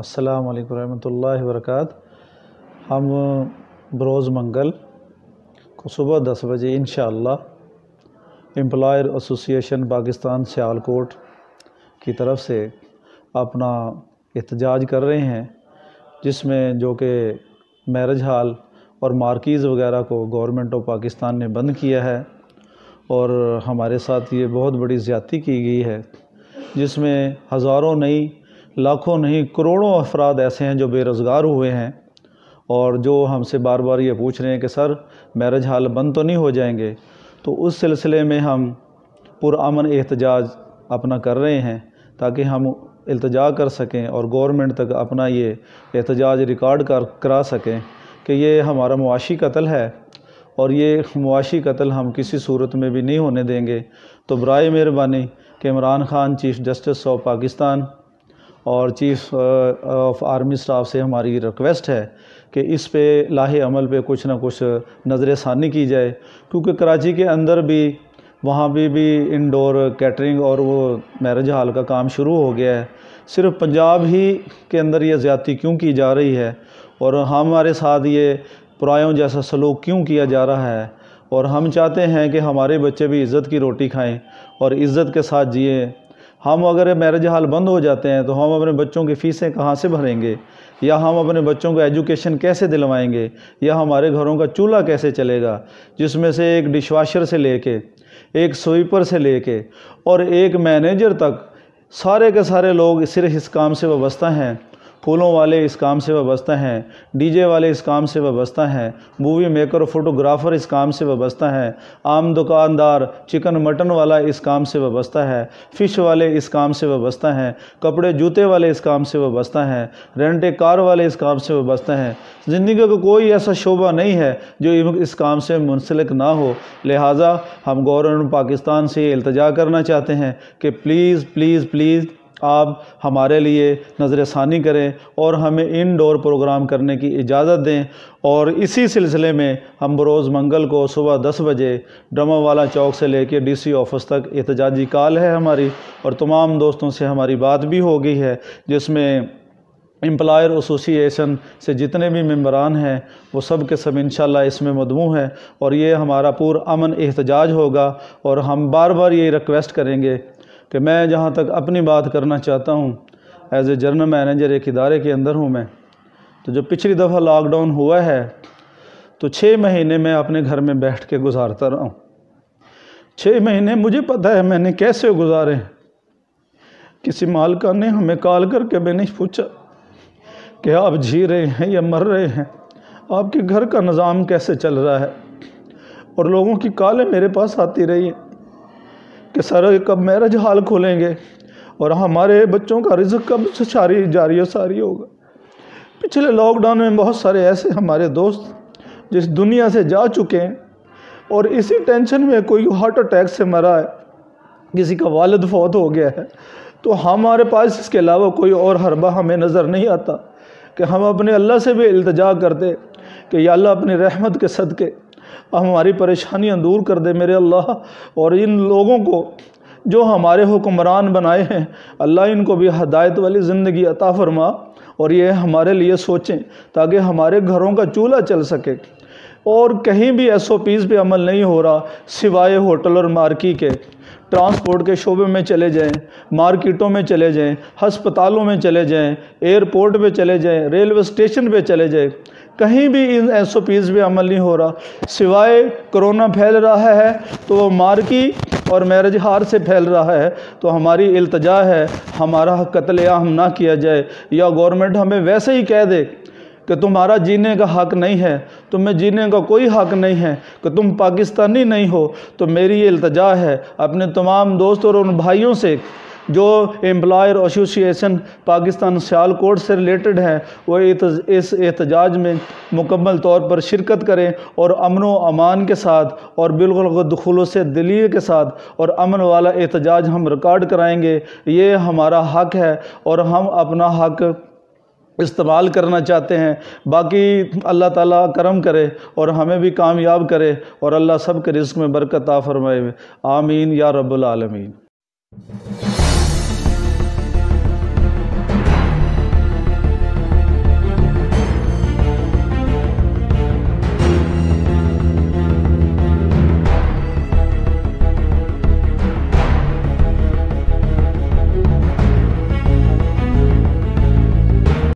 अस्सलाम वालेकुम रहमतुल्लाहि व बरकातहू। हम बरोज़ मंगल को सुबह 10 बजे इंशाअल्लाह एम्प्लॉयर एसोसिएशन पाकिस्तान सियालकोट की तरफ से अपना एहतजाज कर रहे हैं, जिसमें जो कि मैरिज हॉल और मार्कीज़ वगैरह को गवर्नमेंट ऑफ पाकिस्तान ने बंद किया है और हमारे साथ ये बहुत बड़ी ज़्यादती की गई है, जिसमें हज़ारों नहीं, लाखों नहीं, करोड़ों अफराद ऐसे हैं जो बेरोज़गार हुए हैं और जो हमसे बार बार ये पूछ रहे हैं कि सर मैरिज हॉल बंद तो नहीं हो जाएंगे। तो उस सिलसिले में हम पुरअमन एहतजाज अपना कर रहे हैं ताकि हम इल्तिजा कर सकें और गवर्नमेंट तक अपना ये एहतजाज रिकॉर्ड करा सकें कि ये हमारा मुआशी कत्ल है और ये मुआशी कत्ल हम किसी सूरत में भी नहीं होने देंगे। तो बराए मेहरबानी कि Imran Khan chief justice of Pakistan और चीफ़ ऑफ आर्मी स्टाफ से हमारी रिक्वेस्ट है कि इस पे लाहे अमल पे कुछ ना कुछ नज़र षानी की जाए, क्योंकि कराची के अंदर भी वहाँ भी इंडोर कैटरिंग और वो मैरिज हॉल का काम शुरू हो गया है। सिर्फ पंजाब ही के अंदर ये ज़्यादती क्यों की जा रही है और हमारे साथ ये परायों जैसा सलूक क्यों किया जा रहा है। और हम चाहते हैं कि हमारे बच्चे भी इज़्ज़त की रोटी खाएं और इज़्ज़त के साथ जिए। हम अगर मैरिज हॉल बंद हो जाते हैं तो हम अपने बच्चों की फ़ीसें कहाँ से भरेंगे, या हम अपने बच्चों को एजुकेशन कैसे दिलवाएंगे, या हमारे घरों का चूल्हा कैसे चलेगा, जिसमें से एक डिशवाशर से लेके, एक स्वीपर से लेके और एक मैनेजर तक सारे के सारे लोग सिर्फ इस काम से वाबस्ता हैं। फूलों वाले इस काम से वाबस्ता हैं, डीजे वाले इस काम से वाबस्ता हैं, मूवी मेकर और फोटोग्राफ़र इस काम से वाबस्ता हैं, आम दुकानदार चिकन मटन वाला इस काम से वाबस्ता है, फ़िश वाले इस काम से वाबस्ता हैं, कपड़े जूते वाले इस काम से वाबस्ता हैं, रेंट ए कार वाले इस काम से वाबस्ता हैं। ज़िंदगी का कोई ऐसा शोबा नहीं है जो इस काम से मुंसलिक ना हो। लिहाजा हम गवर्नमेंट पाकिस्तान से इल्तिजा करना चाहते हैं कि प्लीज़ प्लीज़ प्लीज़ आप हमारे लिए नज़र षानी करें और हमें इनडोर प्रोग्राम करने की इजाज़त दें। और इसी सिलसिले में हम बरोज़ मंगल को सुबह 10 बजे ड्रमावाला चौक से लेकर डीसी ऑफिस तक एहतजाजी कॉल है हमारी, और तमाम दोस्तों से हमारी बात भी हो गई है, जिसमें एम्प्लॉयर एसोसिएशन से जितने भी मेंबरान हैं वो सब के सब इंशाल्लाह इसमें मदमू हैं। और ये हमारा पुरअमन एहतजाज होगा और हम बार बार ये रिक्वेस्ट करेंगे कि मैं जहाँ तक अपनी बात करना चाहता हूँ, एज ए जनरल मैनेजर एक इदारे के अंदर हूँ मैं, तो जब पिछली दफ़ा लॉकडाउन हुआ है तो 6 महीने मैं अपने घर में बैठ के गुजारता रहा हूँ। 6 महीने मुझे पता है मैंने कैसे गुजारे। किसी मालिका ने हमें कॉल करके मैंने पूछा कि आप जी रहे हैं या मर रहे हैं, आपके घर का निज़ाम कैसे चल रहा है। और लोगों की कॉलें मेरे पास आती रही हैं कि सर कब मैरिज हॉल खोलेंगे और हमारे बच्चों का रिज़्क़ कब से जारी होगा। पिछले लॉकडाउन में बहुत सारे ऐसे हमारे दोस्त जिस दुनिया से जा चुके हैं और इसी टेंशन में कोई हार्ट अटैक से मरा है, किसी का वालिद फौत हो गया है, तो हमारे पास इसके अलावा कोई और हरबा हमें नज़र नहीं आता कि हम अपने अल्लाह से भी इल्तिजा करते कि या अल्लाह अपनी रहमत के सदक़े हमारी परेशानियां दूर कर दे मेरे अल्लाह। और इन लोगों को जो हमारे हुक्मरान बनाए हैं, अल्लाह इनको भी हदायत वाली ज़िंदगी अता फरमा और ये हमारे लिए सोचें ताकि हमारे घरों का चूल्हा चल सके। और कहीं भी SOPs पे अमल नहीं हो रहा सिवाय होटल और मार्की के। ट्रांसपोर्ट के शोबे में चले जाएं, मार्केटों में चले जाएं, हस्पतालों में चले जाएं, एयरपोर्ट पे चले जाएं, रेलवे स्टेशन पे चले जाएं, कहीं भी इन SOPs पे अमल नहीं हो रहा। सिवाय कोरोना फैल रहा है तो वो मार्की और मैरिज हॉल से फैल रहा है। तो हमारी इल्तिजा है हमारा कत्लेआम ना किया जाए, या गवर्नमेंट हमें वैसे ही कह दे कि तुम्हारा जीने का हक़ नहीं है, तुम्हें जीने का कोई हक़ नहीं है, कि तुम पाकिस्तानी नहीं हो। तो मेरी ये इल्तिजा है अपने तमाम दोस्तों और उन भाइयों से जो एम्प्लॉयर एसोसिएशन पाकिस्तान सियालकोट से रिलेटेड हैं, वो इस एहतजाज में मुकम्मल तौर पर शिरकत करें और अमन व अमान के साथ और बिल्कुल खुलूस दिली के साथ और अमन वाला एहतजाज हम रिकॉर्ड कराएंगे। ये हमारा हक़ है और हम अपना हक़ इस्तेमाल करना चाहते हैं। बाकी अल्लाह ताला करम करे और हमें भी कामयाब करे और अल्लाह सब के रिज़्क़ में बरकत अता फरमाए। आमीन या रब्बुल आलमीन।